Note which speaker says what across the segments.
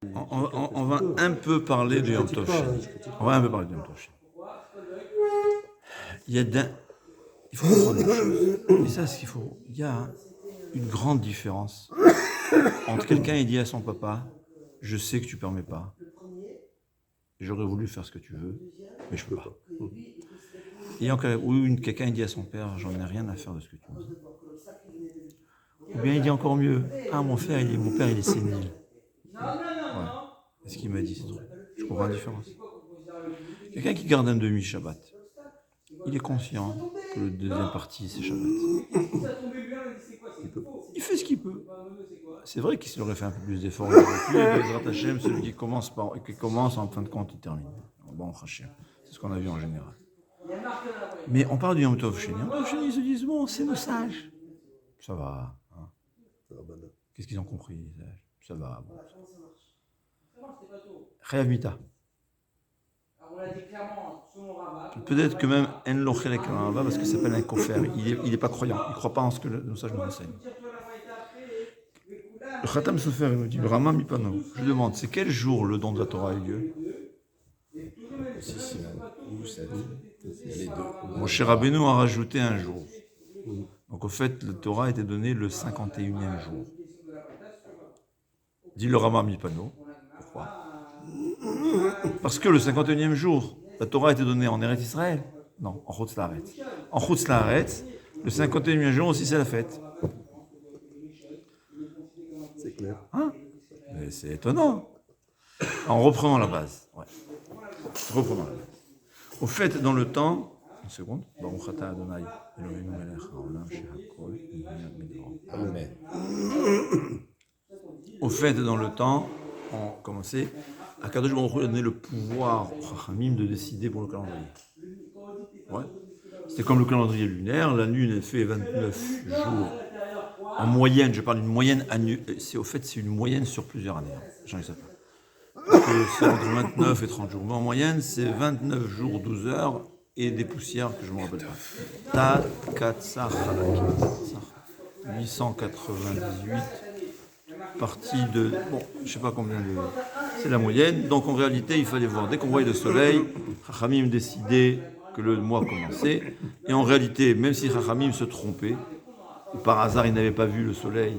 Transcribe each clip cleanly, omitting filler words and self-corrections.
Speaker 1: On va un peu parler du Yom Tov Sheni. On va un peu parler du Yom Tov Sheni. Il faut comprendre une chose. Et ça, ce qu'il faut. Il y a une grande différence entre quelqu'un qui dit à son papa, je sais que tu ne permets pas. J'aurais voulu faire ce que tu veux, mais je ne peux pas. Ou quelqu'un dit à son père, j'en ai rien à faire de ce que tu me dis. Ou bien il dit encore mieux, mon père il est sénile. Ouais. C'est ce qu'il m'a dit, c'est trop. Je comprends la différence. Quelqu'un qui garde un demi-Shabbat, il est conscient que le deuxième partie, c'est Shabbat. Il fait ce qu'il peut. C'est vrai qu'il aurait fait un peu plus d'efforts. Celui qui commence en fin de compte, il termine. Bon, c'est ce qu'on a vu en général. Mais on parle du Yom Tov Sheni. Yom Tov Sheni, ils se disent, bon, c'est nos sages. Ça va. Hein. Qu'est-ce qu'ils ont compris, les sages? Ça va. Bon. Chayav Mita. Peut-être que même En Lo Chelek Rava, parce que ça s'appelle un kofer. Il n'est pas croyant. Il ne croit pas en ce que nos sages nous enseignent. Le Khatam Sofer nous dit, Brahma Mipano. Je demande, c'est quel jour le don de la Torah a eu lieu?
Speaker 2: 6 ou 7. Les deux.
Speaker 1: Moshe Rabbeinu a rajouté un jour. Donc au fait, la Torah était donnée le 51e jour. Dit le Rama Mipano. Pourquoi? Parce que le 51e jour, la Torah était donnée en Eretz Israël. Non, en Chutz La'aretz. En Chutz La'aretz, le 51e jour aussi, c'est la fête.
Speaker 2: C'est clair.
Speaker 1: Hein? Mais c'est étonnant. En reprenant la base. Ouais. Reprenons la base. Au fait, dans le temps, une seconde. Baruch atah Adonai, Eloheinu melech haolam shehakol nהיה bidbaro.
Speaker 2: Amen.
Speaker 1: Au fait, dans le temps, on commençait. Akadosh Baruch Hu a donné le pouvoir au Chachamim de décider pour le calendrier. Ouais. C'était comme le calendrier lunaire. La lune elle fait 29 jours. En moyenne, je parle d'une moyenne annuelle. Au fait, c'est une moyenne sur plusieurs années. J'en ai ça. C'est entre 29 et 30 jours. Mais en moyenne, c'est 29 jours, 12 heures et des poussières que je ne me rappelle pas. Ta Katsar 898 partie de... Bon, je ne sais pas combien de... C'est la moyenne. Donc en réalité, il fallait voir. Dès qu'on voyait le soleil, Chachamim décidait que le mois commençait. Et en réalité, même si Chachamim se trompait, ou par hasard, il n'avait pas vu le soleil...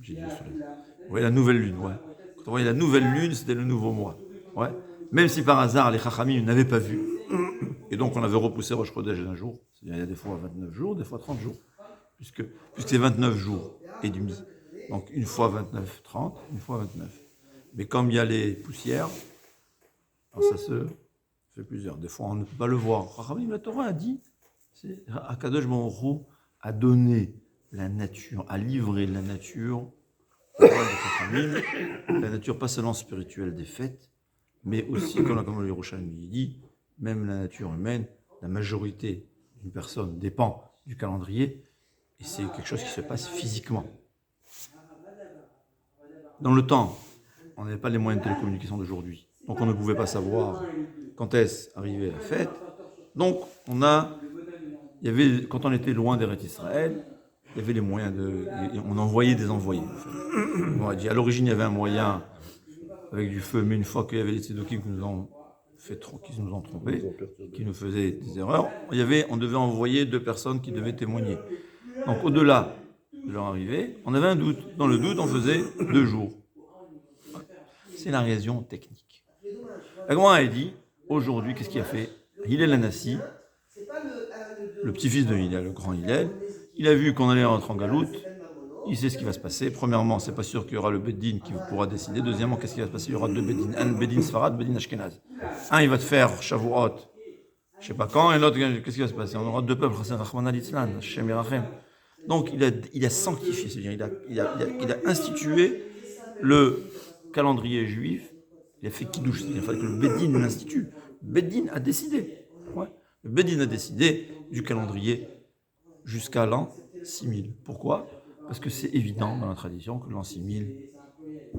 Speaker 1: J'ai dit le soleil. Oui, la nouvelle lune, ouais. Quand on voyait la nouvelle lune, c'était le nouveau mois. Ouais. Même si par hasard, les Chachamim n'avaient pas vu. Et donc, on avait repoussé Rosh Chodesh d'un jour. Il y a des fois 29 jours, des fois 30 jours. Puisque c'est 29 jours et demi. Donc, une fois 29, 30, une fois 29. Mais comme il y a les poussières, alors ça se fait plusieurs. Des fois, on ne peut pas le voir. La Torah a dit, Akadosh Baruch Hu a donné la nature, a livré la nature la nature pas seulement spirituelle des fêtes, mais aussi, comme le Yerushalmi dit, même la nature humaine, la majorité d'une personne dépend du calendrier, et c'est quelque chose qui se passe physiquement. Dans le temps, on n'avait pas les moyens de télécommunication d'aujourd'hui, donc on ne pouvait pas savoir quand est-ce arrivait la fête. Donc, quand on était loin d'Eretz Israël, il y avait les moyens on envoyait des envoyés. En fait. À l'origine, il y avait un moyen avec du feu, mais une fois qu'il y avait les Tzedokim qui nous ont trompés, qui nous faisaient des erreurs, on devait envoyer 2 personnes qui devaient témoigner. Donc au-delà de leur arrivée, on avait un doute. Dans le doute, on faisait 2 jours. C'est la raison technique. La Gemara a dit, aujourd'hui, qu'est-ce qu'il a fait? Hillel Hanassi, le petit-fils de Hillel, le grand Hillel, il a vu qu'on allait rentrer en galoute, il sait ce qui va se passer. Premièrement, c'est pas sûr qu'il y aura le Beddin qui pourra décider. Deuxièmement, qu'est-ce qui va se passer? Il y aura 2 Beddin, un Beddin Sfarad, Beddin Ashkenaz. Un, il va te faire Shavuot, je sais pas quand, et l'autre, qu'est-ce qui va se passer? On aura 2 peuples, Rahman al-Itzlan, Hashem Yerachem. Donc, il a sanctifié, c'est-à-dire il a institué le calendrier juif, il a fait Kiddush, il fallait que le Beddin l'institue. Beddin a décidé. Ouais. Le Beddin a décidé du calendrier jusqu'à l'an 6000. Pourquoi? Parce que c'est évident dans la tradition que l'an 6000,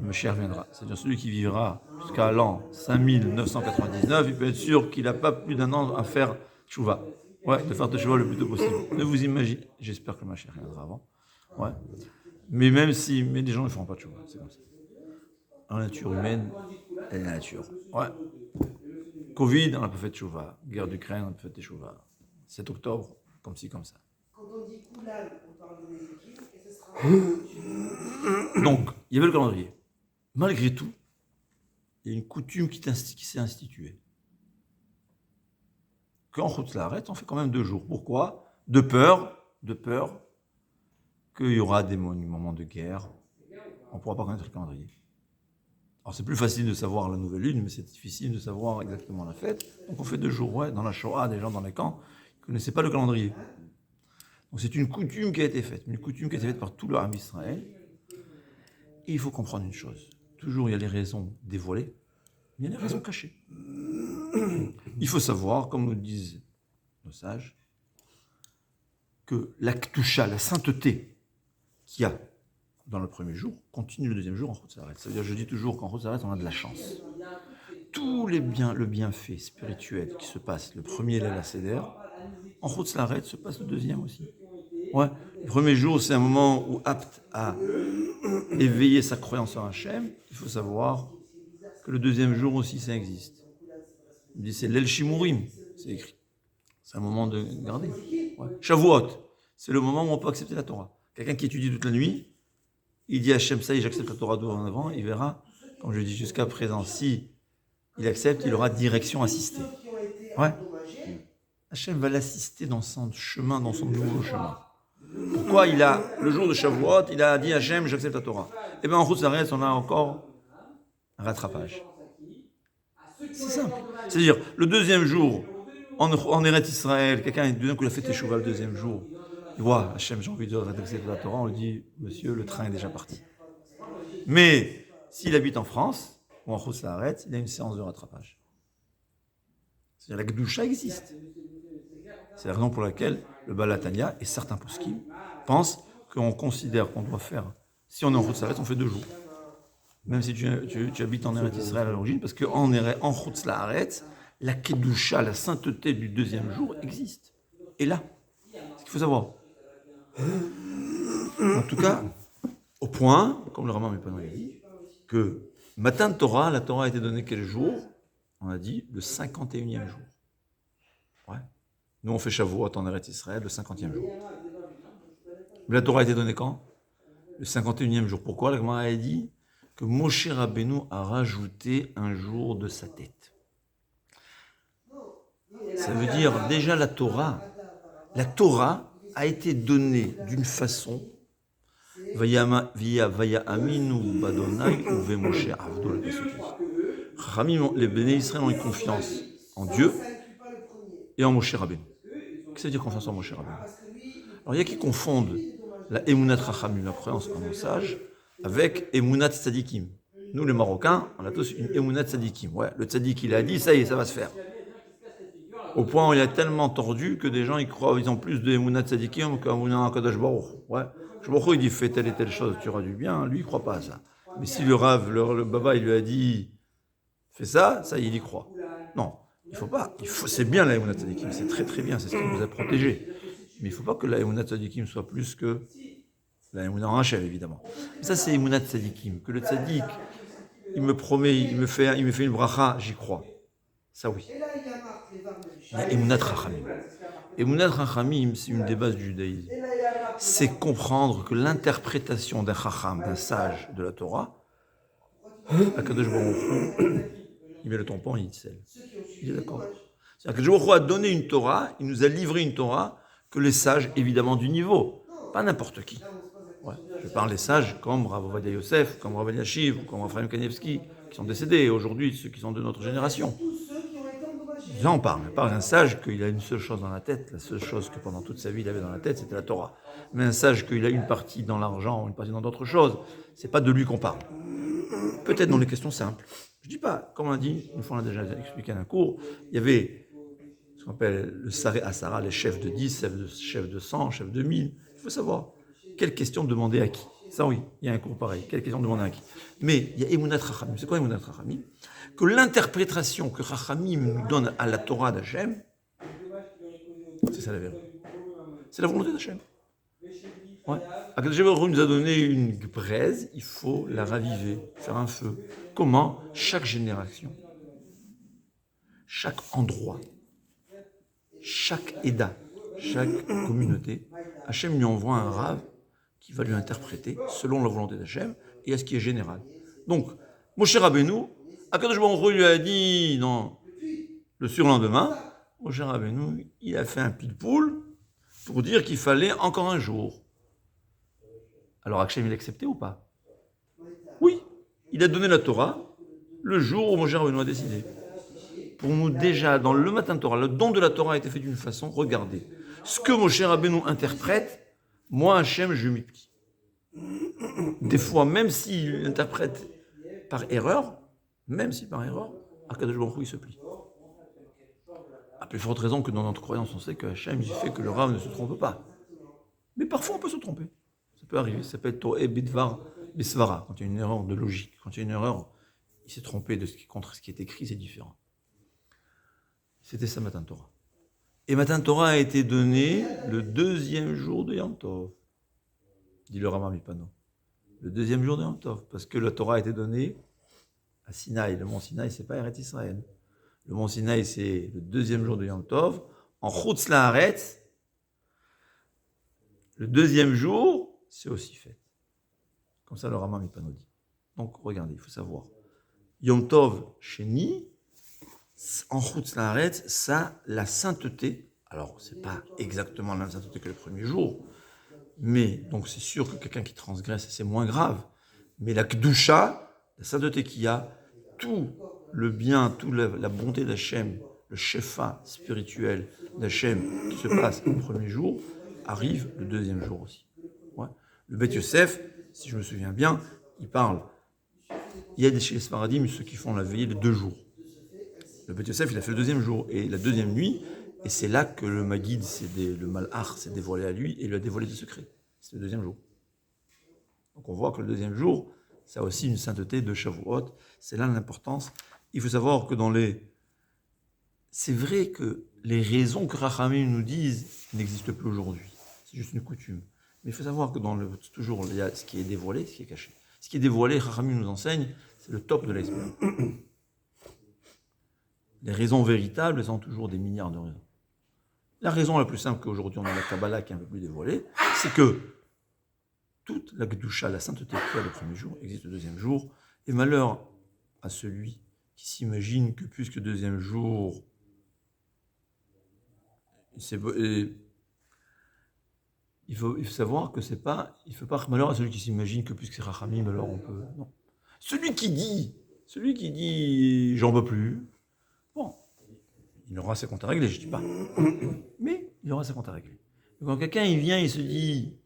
Speaker 1: Mashiach viendra. C'est-à-dire celui qui vivra jusqu'à l'an 5999, il peut être sûr qu'il n'a pas plus d'1 an à faire tchouva. Ouais, de faire tchouva le plus tôt possible. Ne vous imaginez, j'espère que Mashiach viendra avant. Ouais. Mais des gens ne feront pas tchouva, c'est comme ça. la nature humaine et la nature. Ouais. Covid, on n'a pas fait de chouva. Guerre d'Ukraine, on n'a pas fait de chouva. 7 octobre, comme ci, comme ça.
Speaker 3: Quand on dit Koulan, on parle de Nézékim, et ce sera...
Speaker 1: Donc, il y avait le calendrier. Malgré tout, il y a une coutume qui s'est instituée. Qu'en route l'arrête, on fait quand même 2 jours. Pourquoi ? De peur qu'il y aura des moments de guerre. On ne pourra pas connaître le calendrier. Alors c'est plus facile de savoir la nouvelle lune, mais c'est difficile de savoir exactement la fête. Donc on fait 2 jours. Ouais, dans la Shoah, des gens dans les camps, ils ne connaissaient pas le calendrier. Donc c'est une coutume qui a été faite, par tout le Ham Israël. Et il faut comprendre une chose. Toujours il y a les raisons dévoilées, mais il y a les raisons cachées. Il faut savoir, comme nous disent nos sages, que la Ktusha, la sainteté qu'il y a dans le premier jour, continue le deuxième jour en Chutz La'aretz. Ça veut dire, je dis toujours qu'en Chutz La'aretz, on a de la chance. Tous les le bienfait spirituel qui se passe, le premier Leil Seder, en Chutz La'aretz se passe le deuxième aussi. Ouais. Le premier jour, c'est un moment où apte à éveiller sa croyance en Hachem. Il faut savoir que le deuxième jour aussi, ça existe. Il dit, c'est l'El Shimurim, c'est écrit. C'est un moment de garder. Ouais. Shavuot, c'est le moment où on peut accepter la Torah. Quelqu'un qui étudie toute la nuit, il dit à Hachem, ça y est, j'accepte la Torah dorénavant, il verra, comme je dis jusqu'à présent, si il accepte, il aura direction assistée. Ouais. Hachem va l'assister dans son chemin, dans son nouveau chemin. Pourquoi le jour de Shavuot, il a dit à Hachem, j'accepte la Torah. Eh bien, en Chutz La'aretz, on a encore un rattrapage. C'est simple. C'est-à-dire, le deuxième jour, en Eretz Israël, quelqu'un, d'un coup, il a fait Teshuvah le deuxième jour. Il voit, Hachem, j'ai envie de accepter la Torah, on lui dit, monsieur, le train est déjà parti. Mais, s'il habite en France, ou en Chutz La'aretz, il a une séance de rattrapage. C'est-à-dire, la Gdusha existe. C'est la raison pour laquelle le Baal HaTanya et certains poskim pensent qu'on considère qu'on doit faire, si on est en Chutz La'aretz, on fait 2 jours. Même si tu habites en Eretz Israël à l'origine, parce qu'en Chutz La'aretz, la Kedusha, la sainteté du deuxième jour existe. Et là, c'est ce qu'il faut savoir. En tout cas, au point, comme le Rambam Mepano a dit, que Matan Torah, la Torah a été donnée quel jour ? On a dit le 51e jour. Ouais. Nous, on fait Shavuot en Eretz Israël le 50e jour. Mais la Torah a été donnée quand ? Le 51e jour. Pourquoi ? La Gemara a dit que Moshe Rabbeinu a rajouté un jour de sa tête. Ça veut dire, déjà la Torah a été donnée d'une façon Vaya Aminu Badonai Uve Moshe Avdol. Les Béné Israël ont une confiance en Dieu et en Moshe Rabbeinu. Qu'est-ce que ça veut dire confiance en Moshe Rabbeinu ? Alors il y a qui confondent la Emunat Rachamim, la croyance en nos sages, avec Emunat Tzadikim. Nous les Marocains, on a tous une Emunat Tzadikim. Ouais, le Tzadik il a dit, ça y est, ça va se faire. Au point où il est tellement tordu que des gens ils croient, ils ont plus de Emunat Tzadikim qu'Emunat Kadosh Baruch. Ouais. Kadosh Baruch il dit fais telle et telle chose, tu auras du bien. Lui il croit pas à ça. Mais si le Rav, le Baba, il lui a dit fais ça, ça il y croit. Non, il faut pas. C'est bien la Emunat Tzadikim, c'est très très bien, c'est ce qui nous a protégés. Mais il ne faut pas que la Emunat Tzadikim soit plus que la Emunat en Hachem, évidemment. Mais ça, c'est Emunat Tzadikim. Que le Tzadik, il me promet, il me fait une bracha, j'y crois. Ça, oui. Il y a Emunat Rachamim. Emunat Rachamim, c'est une des bases du judaïsme. C'est comprendre que l'interprétation d'un Chacham, d'un sage de la Torah, Akadosh Baruch Hu, il met le tampon et il scelle. Il est d'accord. C'est-à-dire que Akadosh Baruch Hu a donné une Torah, il nous a livré une Torah que les sages, évidemment, du niveau. Pas n'importe qui. Ouais. Je parle des sages comme Rav Ovadia Yosef, comme Rav Eliashiv, ou comme Raphaël Kanievski, qui sont décédés aujourd'hui, ceux qui sont de notre génération. Là, on parle d'un sage qu'il a une seule chose dans la tête, la seule chose que pendant toute sa vie il avait dans la tête, c'était la Torah. Mais un sage qu'il a une partie dans l'argent, une partie dans d'autres choses, c'est pas de lui qu'on parle. Peut-être dans les questions simples. Je dis pas, comme on a dit, une fois on a déjà expliqué dans un cours, il y avait ce qu'on appelle le Saré Asara, les chefs de 10, chefs de 100, chefs de 1000. Il faut savoir quelle question demander à qui. Ça oui, il y a un cours pareil. Quelle question demander à qui. Mais il y a Emunat Rachamim. C'est quoi Emunat Rachamim ? Que l'interprétation que Rachamim nous donne à la Torah d'Hachem, c'est ça la vérité. C'est la volonté d'Hachem. Ouais. Akadosh Baruch Hu nous a donné une braise, il faut la raviver, faire un feu. Comment? Chaque génération, chaque endroit, chaque Eda, chaque communauté, Hachem lui envoie un rave qui va lui interpréter selon la volonté d'Hachem et à ce qui est général. Donc, Moshe Rabbeinu, Akadosh Baruch Hu lui a dit non, le surlendemain, Moshe Rabbeinu, il a fait un pile-poule pour dire qu'il fallait encore un jour. Alors Hachem, il a accepté ou pas? Oui, il a donné la Torah le jour où Moshe Rabbeinu a décidé. Pour nous déjà, dans le matin de Torah, le don de la Torah a été fait d'une façon, regardez, ce que Moshe Rabbeinu interprète, moi Hachem, je m'y plie. Des fois, même s'il interprète par erreur, Akadosh Baruch Hu, il se plie. À plus forte raison que dans notre croyance, on sait que Hachem, il fait que le Rav ne se trompe pas. Mais parfois, on peut se tromper. Ça peut arriver. Ça peut être To'e Bidvar Bisvara, quand il y a une erreur de logique. Quand il y a une erreur, il s'est trompé contre ce qui est écrit, c'est différent. C'était ça, Matan Torah. Et Matan Torah a été donné le deuxième jour de Yom Tov. Dit le Rama Mipano. Le deuxième jour de Yom Tov. Parce que la Torah a été donnée à Sinaï. Le mont Sinaï, c'est pas Eretz Israël. Le mont Sinaï, c'est le deuxième jour de Yom Tov. En Chutz La'aretz, le deuxième jour, c'est aussi fait. Comme ça, le Rama Mipano dit. Donc, regardez, il faut savoir. Yom Tov, Sheni, en Chutz La'aretz, ça, la sainteté. Alors, c'est pas exactement la même sainteté que le premier jour. Mais, donc c'est sûr que quelqu'un qui transgresse, c'est moins grave. Mais la Kedusha, la sainteté qu'il y a, tout le bien, toute la bonté d'Hachem, le shefa spirituel d'Hachem qui se passe le premier jour, arrive le deuxième jour aussi. Ouais. Le Beth Yosef, si je me souviens bien, il parle. Il y a chez les Sfaradim ceux qui font la veillée de 2 jours. Le Beth Yosef, il a fait le deuxième jour et la deuxième nuit, et c'est là que le Maguid, le Malach, s'est dévoilé à lui et lui a dévoilé des secrets. C'est le deuxième jour. Donc on voit que le deuxième jour, ça a aussi une sainteté de Shavuot. C'est là l'importance. Il faut savoir que c'est vrai que les raisons que Rachamim nous disent n'existent plus aujourd'hui. C'est juste une coutume. Mais il faut savoir que toujours, il y a ce qui est dévoilé, ce qui est caché. Ce qui est dévoilé, Rachamim nous enseigne, c'est le top de l'iceberg. Les raisons véritables, elles ont toujours des milliards de raisons. La raison la plus simple qu'aujourd'hui on a la Kabbalah qui est un peu plus dévoilée, c'est que toute la Kedusha, la sainteté qu'il y a le premier jour, existe le deuxième jour. Et malheur à celui qui s'imagine que puisque le deuxième jour, il faut savoir que c'est pas, il ne faut pas malheur à celui qui s'imagine que puisque c'est Rachamim, alors on peut. Non. Celui qui dit j'en veux plus, bon, il aura ses comptes à régler, je ne dis pas. Mais il aura ses comptes à régler. Et quand quelqu'un il vient, il se dit,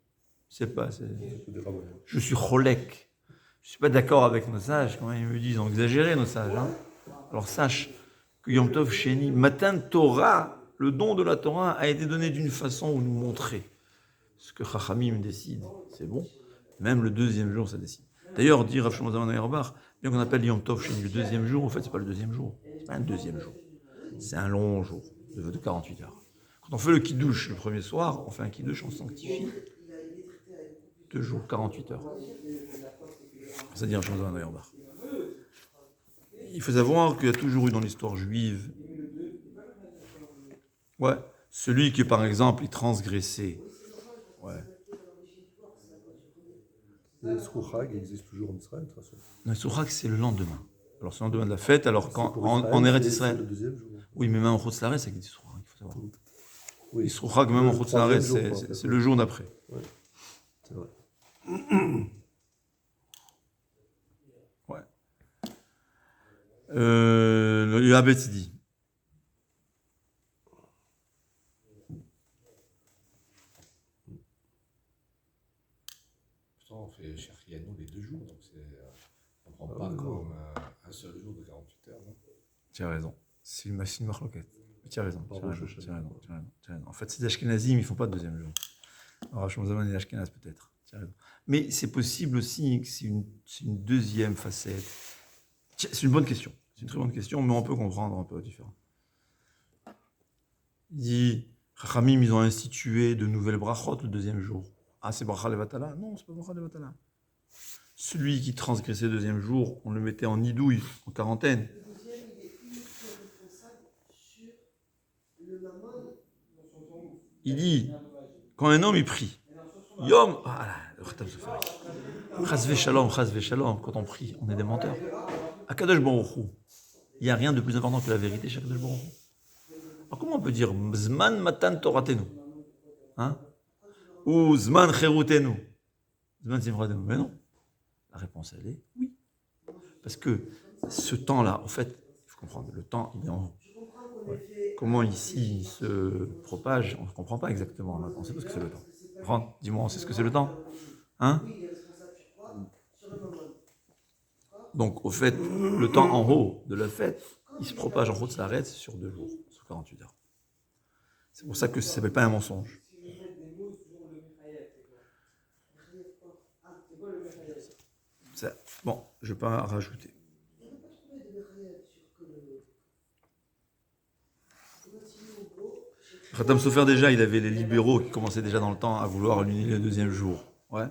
Speaker 1: je suis cholek, je ne suis pas d'accord avec nos sages, quand ils me disent, ils ont exagéré nos sages. Hein. Alors sache que Yom Tov Sheni, Matan Torah, le don de la Torah a été donné d'une façon où nous montrer ce que Chachamim décide, c'est bon. Même le deuxième jour, ça décide. D'ailleurs, dit Rav Shlomo Zalman Auerbach, bien qu'on appelle Yom Tov Sheni le deuxième jour, en fait, c'est pas le deuxième jour. C'est pas un deuxième jour. C'est un long jour de 48 heures. Quand on fait le kiddush le premier soir, on fait un kiddush, on sanctifie 2 jours, 48 heures. C'est-à-dire Rav Shlomo Zalman Auerbach. Il faut savoir qu'il y a toujours eu dans l'histoire juive, celui qui, par exemple, est transgressé.
Speaker 2: Le Souchag existe toujours en Israël, de toute façon.
Speaker 1: Le Souchag, c'est le lendemain. Alors, c'est le lendemain de la fête. Alors, quand en Eretz Israël.
Speaker 2: C'est le deuxième jour.
Speaker 1: Oui, mais même en Chutz La'aretz, ça existe Souchag, il faut savoir.
Speaker 2: Oui.
Speaker 1: Le Souchag, même en Chutz La'aretz, c'est le jour d'après.
Speaker 2: Ouais. C'est vrai.
Speaker 1: Ouais. Le Habet dit.
Speaker 4: On fait Shachrianou les 2 jours, donc on ne prend pas comme un seul jour de 48 heures. Non,
Speaker 1: tu as raison. C'est une machine marloquette. Tu as raison. En fait, c'est les Ashkenazim, ils ne font pas de deuxième jour. Alors, Rav Shlomo Zalman et l'Ashkenaz peut-être. Tu as raison. Mais c'est possible aussi que c'est une deuxième facette. C'est une bonne question. C'est une très bonne question, mais on peut comprendre un peu différent. Il dit, Chachamim, ils ont institué de nouvelles brachot le deuxième jour. Ah, c'est bracha levatala? Non, c'est pas bracha levatala. Celui qui transgressait le deuxième jour, on le mettait en nidouille, en quarantaine.
Speaker 3: Le deuxième, il est uniquement responsable sur le mammon.
Speaker 1: Il dit, quand un homme il prie, Yom, voilà, le Khatam Sofer. Chazve shalom, quand on prie, on est des menteurs. Akadosh Baruch Hu, il n'y a rien de plus important que la vérité chez Akadosh Baruch Hu. Alors comment on peut dire Zman matan toratenu, hein? Ou Zman cherutenu, Zman simchatenu? Mais non. La réponse, elle est oui. Parce que ce temps-là, en fait, il faut comprendre, le temps, il est en haut. Ouais. Comment ici il se propage, on ne comprend pas exactement. On sait pas ce que c'est le temps. Rentre, dis-moi, on sait ce que c'est le temps? Hein? Donc, au fait, le temps en haut de la fête, il se propage en haut de sa arrête sur 2 jours, sur 48 heures. C'est pour ça que ça ne s'appelle pas un mensonge. Ça, bon, je ne vais pas rajouter. Khatam Sofer, déjà, il avait les libéraux qui commençaient déjà dans le temps à vouloir annuler le deuxième jour. Ouais.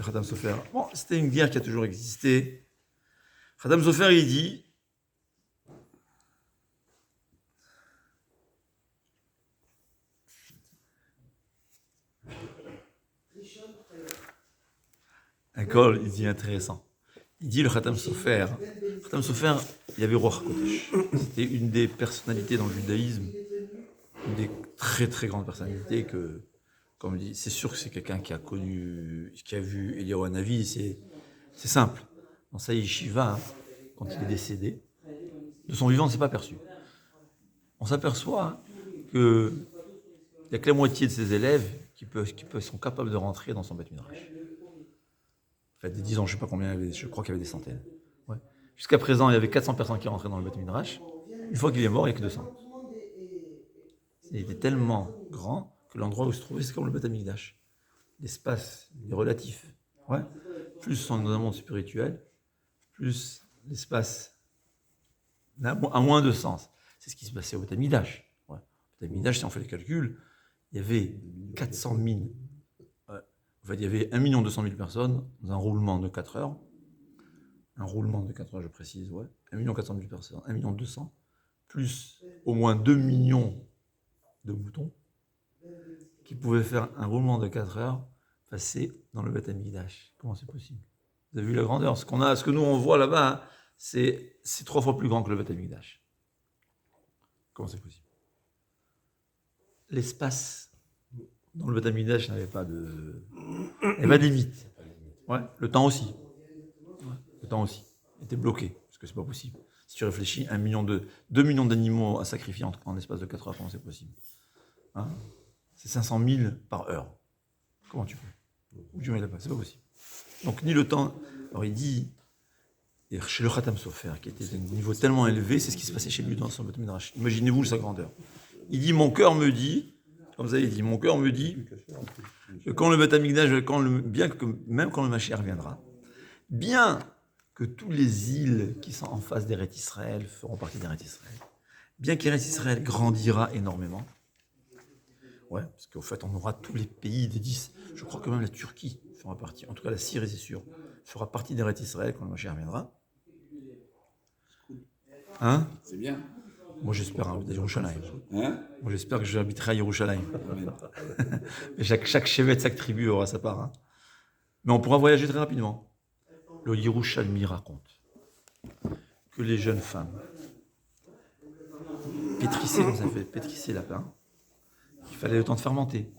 Speaker 1: Khatam Sofer. Bon, c'était une guerre qui a toujours existé. Khatam Sofer, il dit. Un col, il dit intéressant. Il dit le Khatam Sofer. Khatam Sofer, il y avait Ruach HaKodesh. C'était une des personnalités dans le judaïsme, une des très très grandes personnalités que, comme dit, c'est sûr que c'est quelqu'un qui a connu, qui a vu Eliyahu Hanavi. C'est simple. Dans sa yeshiva, quand il est décédé, de son vivant, on ne s'est pas aperçu. On s'aperçoit qu'il n'y a que la moitié de ses élèves qui sont capables de rentrer dans son Beth Midrash. En fait, des 10 ans, je ne sais pas combien, je crois qu'il y avait des centaines. Ouais. Jusqu'à présent, il y avait 400 personnes qui rentraient dans le Beth Midrash. Une fois qu'il est mort, il n'y a que 200. Il était tellement grand que l'endroit où il se trouvait, c'est comme le Beth Amikdash. L'espace est relatif. Ouais. Plus on est dans un monde spirituel, plus l'espace a moins de sens. C'est ce qui se passait au Beth Amikdash. Ouais. Beth Amikdash, si on fait les calculs, il y avait 400 000. En fait, il y avait 1 200 000 personnes dans un roulement de 4 heures. Un roulement de 4 heures, je précise, ouais. 1 400 000 personnes, 1 200 000, plus au moins 2 millions de moutons qui pouvaient faire un roulement de 4 heures passer dans le Beth Amikdash. Comment c'est possible? Vous avez vu la grandeur? Ce que nous on voit là-bas, c'est 3 fois plus grand que le Beth Amikdash. Comment c'est possible? L'espace dans le Beth Amikdash n'avait pas de limite. Ouais, le temps aussi. Ouais, le temps aussi était bloqué, parce que c'est pas possible. Si tu réfléchis, 2 millions d'animaux à sacrifier en espace de 4 heures, comment c'est possible? Hein? C'est 500 000 par heure. Comment tu peux? Où tu mets là-bas? C'est pas possible. Donc ni le temps. Alors il dit, et chez le Khatam Sofer, qui était à un niveau tellement élevé, c'est ce qui se passait chez lui dans son Beth Midrash. Imaginez-vous sa grandeur. Il dit, mon cœur me dit, comme ça il dit, mon cœur me dit que quand le Beth Amikdash, même quand le Mashiach viendra, bien que toutes les îles qui sont en face d'Eretz Israël feront partie d'Eretz Israël, bien qu'Eretz Israël grandira énormément, ouais, parce qu'au fait on aura tous les pays des 10, je crois que même la Turquie fera partie, en tout cas la Syrie c'est sûr, fera partie d'Eretz Israël quand le Mashiach viendra. Hein?
Speaker 5: C'est bien.
Speaker 1: Moi j'espère habiter à Yerushalayim.
Speaker 5: Hein?
Speaker 1: Moi j'espère que j'habiterai à Yerushalayim. Mais chaque chevet, chaque tribu aura sa part. Hein. Mais on pourra voyager très rapidement. Le Yerushalmi raconte que les jeunes femmes pétrissaient, comme ça fait, pétrissaient la pâte. Il fallait le temps de fermenter.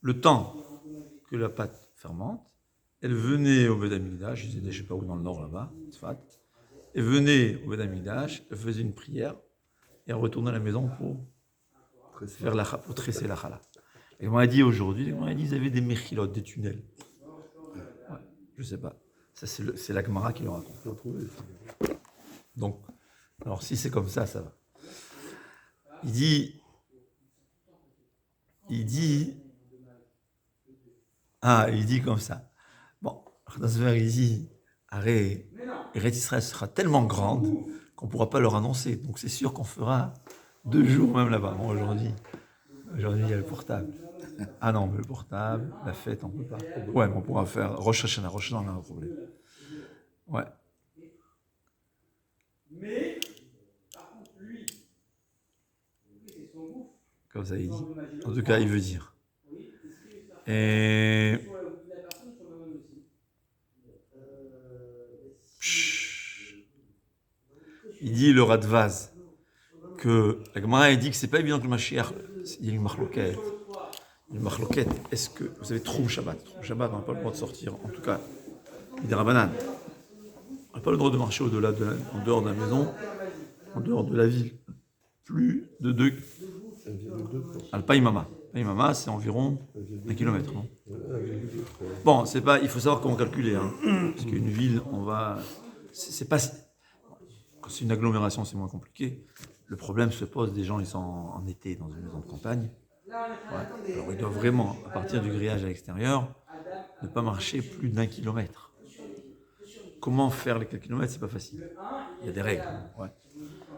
Speaker 1: Le temps que la pâte fermente, elle venait au Beth Amikdash, ils étaient je ne sais pas où dans le nord là-bas, Tzfat, elle venait au Beth Amikdash, elle faisait une prière et elle retournait à la maison pour tresser la challah. Et on m'a dit aujourd'hui, ils avaient des mechilot, des tunnels. Ouais, je ne sais pas. Ça, c'est la Gemara qui le raconte. Donc, alors si c'est comme ça, ça va. Il dit, comme ça. Bon, il dit, Eretz Israël sera tellement grande qu'on ne pourra pas leur annoncer. Donc c'est sûr qu'on fera 2 jours même là-bas. Bon, aujourd'hui, il y a le portable. Ah non, mais le portable, la fête, on peut pas. Ouais, mais on pourra faire Rosh Hashanah. Rosh Hashanah, on a un problème. Ouais.
Speaker 3: Mais, par contre, lui, c'est son gouffre.
Speaker 1: Comme ça, il dit. En tout cas, il veut dire. Et... Il dit le Radvaz que la Gemara il dit que c'est pas évident que le Mashiach, il y a une marloquette. Une marloquette, est-ce que vous avez Troum Shabbat? Troum Shabbat, on n'a pas le droit de sortir, en tout cas, il dit Rabbanan. On n'a pas le droit de marcher au-delà en dehors de la maison, en dehors de la ville. Plus de 2 Alpaïmama. Alpaïmama, c'est environ 1 kilomètre, non? Bon, c'est pas, il faut savoir comment calculer, hein. Parce qu'une ville, on va. C'est pas. Quand c'est une agglomération, c'est moins compliqué. Le problème se pose des gens, ils sont en été dans une maison de campagne. Ouais. Alors ils doivent vraiment, à partir du grillage à l'extérieur, ne pas marcher plus d'1 kilomètre. Comment faire les 4 kilomètres, c'est pas facile. Il y a des règles. Ouais.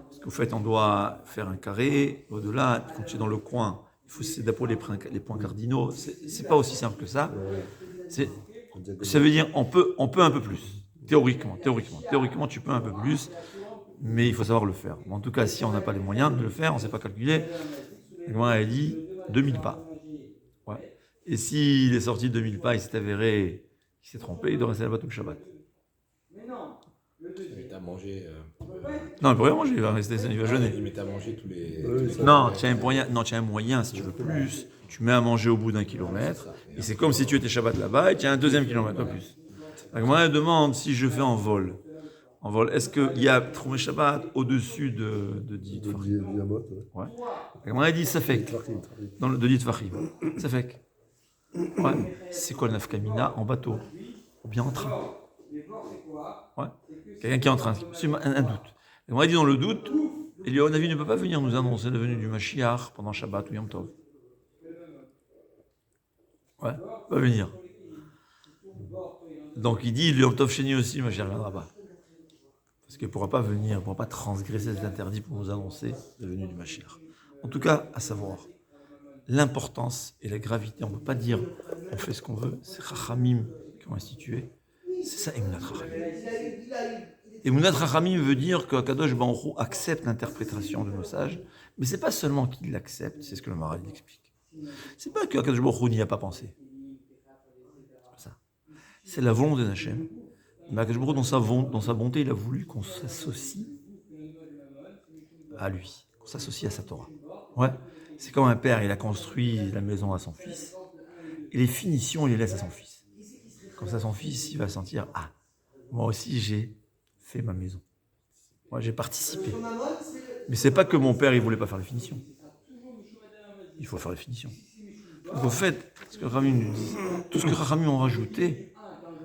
Speaker 1: Parce qu'au fait, on doit faire un carré. Au-delà, quand tu es dans le coin, il faut s'adapter les points cardinaux. C'est pas aussi simple que ça. Ça veut dire on peut un peu plus. Théoriquement, tu peux un peu plus, mais il faut savoir le faire. En tout cas, si on n'a pas les moyens de le faire, on ne sait pas calculer. Moi, elle dit 2000 pas. Ouais. Et s'il est sorti de 2000 pas, il s'est avéré qu'il s'est trompé, il doit rester là-bas tout le Shabbat.
Speaker 4: Il t'a mangé.
Speaker 1: Non, il peut rien manger, il va jeûner.
Speaker 4: Il met à manger tous les.
Speaker 1: Non, tu as un moyen, si tu veux plus. Tu mets à manger au bout d'1 kilomètre, et c'est comme si tu étais Shabbat là-bas, et tu as un 2e kilomètre, pas plus. Donc moi, je demande si je fais en vol. En vol, est-ce qu'il y a Troumé Shabbat au-dessus de 10 Tfachim? Ouais. Donc moi, elle dit ça fait. De 10 Tfachim. Ça fait. Ouais. C'est quoi le nafkamina en bateau? Ou bien en train? Ouais. Quelqu'un qui est en train. C'est un doute. Et moi, elle dit dans le doute, Eliyahu Navi ne peut pas venir nous annoncer la venue du Mashiach pendant Shabbat ou Yom Tov. Ouais, va venir. Donc il dit, le Yom Tov Sheni aussi, le Mashiach ne viendra pas. Parce qu'il ne pourra pas venir, il ne pourra pas transgresser cet interdit pour nous annoncer la venue du Mashiach. En tout cas, à savoir, l'importance et la gravité, on ne peut pas dire on fait ce qu'on veut, c'est Chachamim qui ont institué. C'est ça, Emunat Chachamim. Emunat Chachamim veut dire que Kadosh Baruch Hu accepte l'interprétation de nos sages, mais ce n'est pas seulement qu'il l'accepte, c'est ce que le Maharal explique. C'est pas que Kadosh Baruch Hu n'y a pas pensé. C'est ça. C'est la volonté d'Hachem. Mais Kadosh Baruch Hu, dans sa bonté, il a voulu qu'on s'associe à lui, qu'on s'associe à sa Torah. Ouais. C'est comme un père, il a construit la maison à son fils, et les finitions, il les laisse à son fils. Comme ça, son fils, il va sentir, ah, moi aussi, j'ai fait ma maison. Moi, j'ai participé. Mais c'est pas que mon père, il voulait pas faire les finitions. Il faut faire les finitions. Donc, au fait, ce que Rachamim nous dit, tout ce que Rachamim ont rajouté,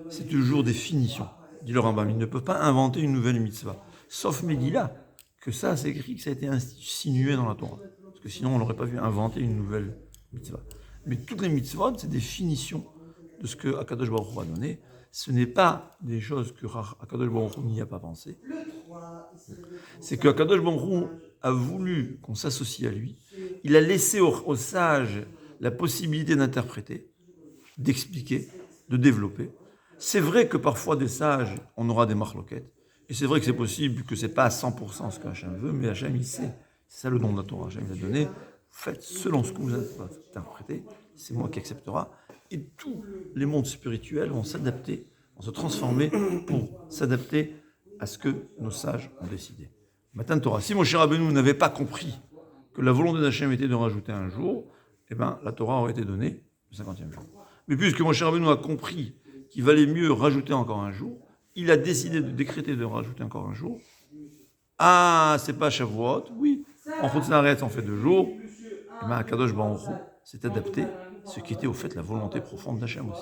Speaker 1: c'est toujours des finitions. Dit le Rambam, il ne peut pas inventer une nouvelle mitzvah. Sauf Megillah, que ça, c'est écrit, que ça a été insinué dans la Torah. Parce que sinon, on n'aurait pas vu inventer une nouvelle mitzvah. Mais toutes les mitzvot, c'est des finitions de ce que Akadosh Baruch Hu a donné. Ce n'est pas des choses que Akadosh Baruch Hu n'y a pas pensé. C'est que Akadosh Baruch Hu a voulu qu'on s'associe à lui. Il a laissé aux sages la possibilité d'interpréter, d'expliquer, de développer. C'est vrai que parfois des sages, on aura des marloquettes. Et c'est vrai que c'est possible que ce n'est pas à 100% ce qu'Hachem veut, mais Hachem, il sait. C'est ça le don de la Torah. Hachem l'a donné. Faites selon ce que vous interprétez. C'est moi qui acceptera. Et tous les mondes spirituels vont s'adapter, vont se transformer pour s'adapter à ce que nos sages ont décidé. Matin Torah. Si Moshe Rabbeinu n'avait pas compris que la volonté d'Hachem était de rajouter un jour, eh ben, la Torah aurait été donnée le 50e jour. Mais puisque Moshe Rabbeinu a compris qu'il valait mieux rajouter encore un jour, il a décidé de décréter de rajouter encore un jour. Ah, c'est pas Shavuot, oui. En Chutz La'aretz, on fait 2 jours. Et bien, Akadosh Baruch Hu s'est adapté, ce qui était au fait la volonté profonde d'Hachem aussi.